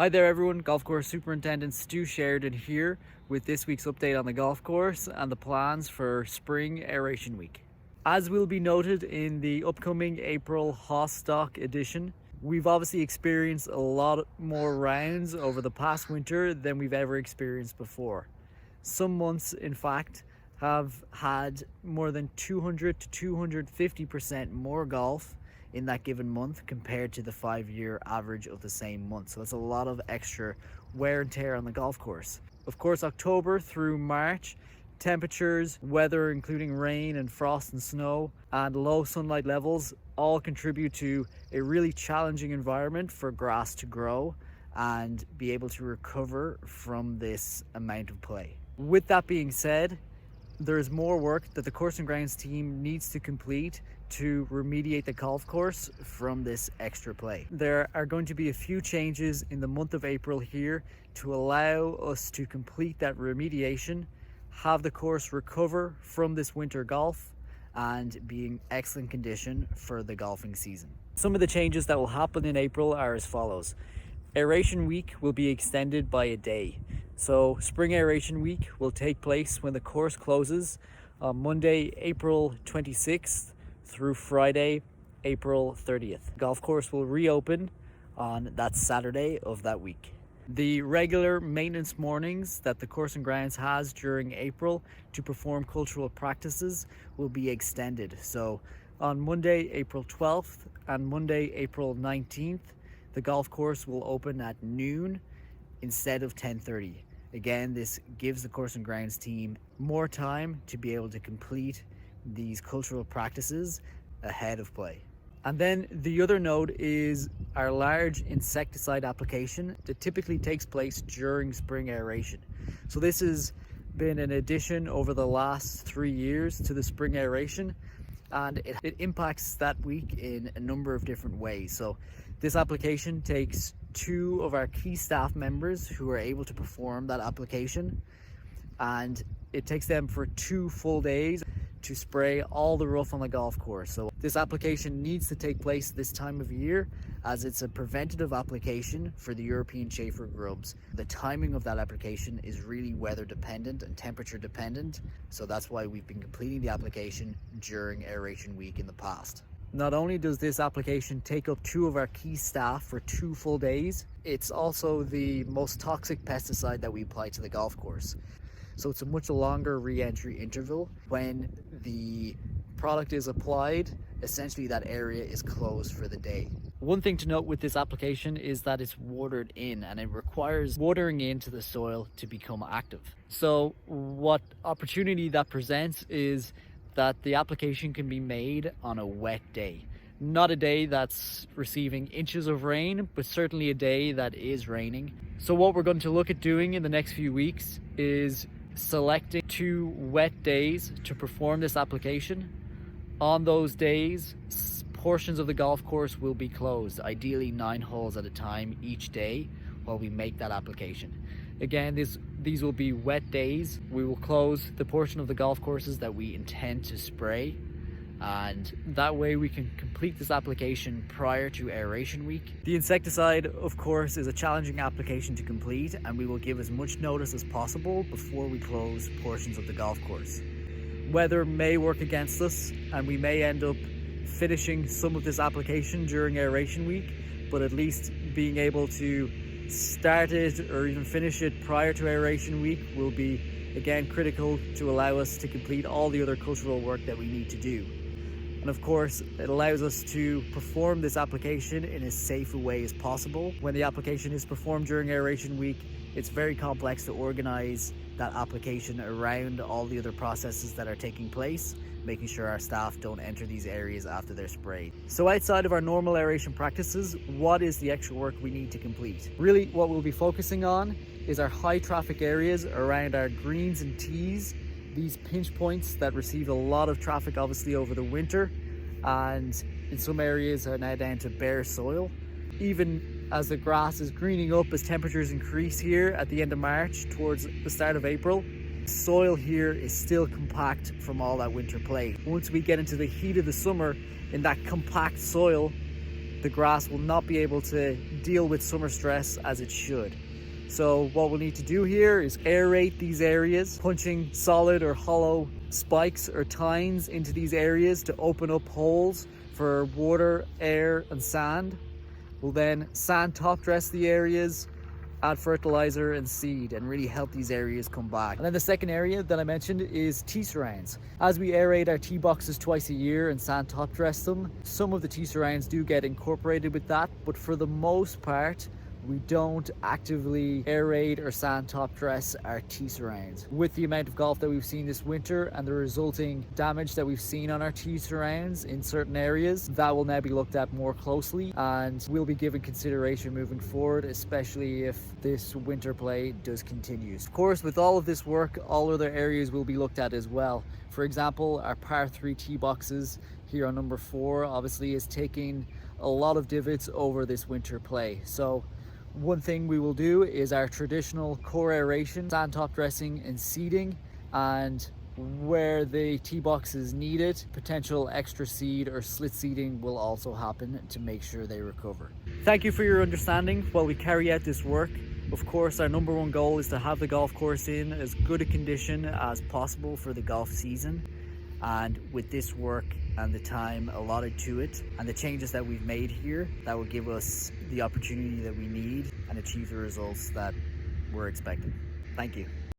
Hi there everyone, Golf Course Superintendent Stu Sheridan here with this week's update on the golf course and the plans for Spring Aeration Week. As will be noted in the upcoming April Hostock edition, we've obviously experienced a lot more rounds over the past winter than we've ever experienced before. Some months, in fact, have had more than 200 to 250% more golf in that given month compared to the 5-year average of the same month. So that's a lot of extra wear and tear on the golf course. Of course, October through March, temperatures, weather including rain and frost and snow, and low sunlight levels all contribute to a really challenging environment for grass to grow and be able to recover from this amount of play. With that being said, there is more work that the Course and Grounds team needs to complete to remediate the golf course from this extra play. There are going to be a few changes in the month of April here to allow us to complete that remediation, have the course recover from this winter golf, and be in excellent condition for the golfing season. Some of the changes that will happen in April are as follows. Aeration Week will be extended by a day. So Spring Aeration Week will take place when the course closes on Monday, April 26th through Friday, April 30th. Golf course will reopen on that Saturday of that week. The regular maintenance mornings that the Course and Grounds has during April to perform cultural practices will be extended. So on Monday, April 12th and Monday, April 19th, the golf course will open at noon instead of 10:30. Again, this gives the Course and Grounds team more time to be able to complete these cultural practices ahead of play. And then the other note is our large insecticide application that typically takes place during spring aeration. So this has been an addition over the last 3 years to the spring aeration, and it impacts that week in a number of different ways. So this application takes 2 of our key staff members who are able to perform that application, and it takes them for 2 full days to spray all the rough on the golf course. So this application needs to take place this time of year as it's a preventative application for the European Chafer grubs. The timing of that application is really weather dependent and temperature dependent, so that's why we've been completing the application during Aeration Week in the past. Not only does this application take up 2 of our key staff for 2 full days, it's also the most toxic pesticide that we apply to the golf course. So it's a much longer re-entry interval. When the product is applied, essentially that area is closed for the day. One thing to note with this application is that it's watered in, and it requires watering into the soil to become active. So what opportunity that presents is that the application can be made on a wet day. Not a day that's receiving inches of rain, but certainly a day that is raining. So what we're going to look at doing in the next few weeks is selecting 2 wet days to perform this application. On those days, portions of the golf course will be closed, ideally 9 holes at a time each day while we make that application. Again, these will be wet days. We will close the portion of the golf courses that we intend to spray, and that way we can complete this application prior to Aeration Week. The insecticide, of course, is a challenging application to complete, and we will give as much notice as possible before we close portions of the golf course. Weather may work against us, and we may end up finishing some of this application during Aeration Week, but at least being able to start it or even finish it prior to Aeration Week will be, again, critical to allow us to complete all the other cultural work that we need to do. And of course, it allows us to perform this application in as safe a way as possible. When the application is performed during Aeration Week, it's very complex to organize that application around all the other processes that are taking place, making sure our staff don't enter these areas after they're sprayed. So outside of our normal aeration practices, what is the extra work we need to complete? Really, what we'll be focusing on is our high traffic areas around our greens and tees, these pinch points that receive a lot of traffic obviously over the winter, and in some areas are now down to bare soil. Even as the grass is greening up as temperatures increase here at the end of March towards the start of April, soil here is still compact from all that winter play. Once we get into the heat of the summer in that compact soil, the grass will not be able to deal with summer stress as it should. So what we'll need to do here is aerate these areas, punching solid or hollow spikes or tines into these areas to open up holes for water, air and sand. We'll then sand top dress the areas, add fertilizer and seed, and really help these areas come back. And then the second area that I mentioned is tea surrounds. As we aerate our tea boxes twice a year and sand top dress them, some of the tea surrounds do get incorporated with that, but for the most part, we don't actively aerate or sand top dress our tea surrounds. With the amount of golf that we've seen this winter and the resulting damage that we've seen on our tea surrounds in certain areas, that will now be looked at more closely and will be given consideration moving forward, especially if this winter play does continue. Of course, with all of this work, all other areas will be looked at as well. For example, our par 3 tee boxes here on number 4 obviously is taking a lot of divots over this winter play. So one thing we will do is our traditional core aeration, sand top dressing and seeding, and where the tee box is needed, potential extra seed or slit seeding will also happen to make sure they recover. Thank you for your understanding while we carry out this work. Of course, our number one goal is to have the golf course in as good a condition as possible for the golf season. And with this work and the time allotted to it and the changes that we've made here, that will give us the opportunity that we need and achieve the results that we're expecting. Thank you.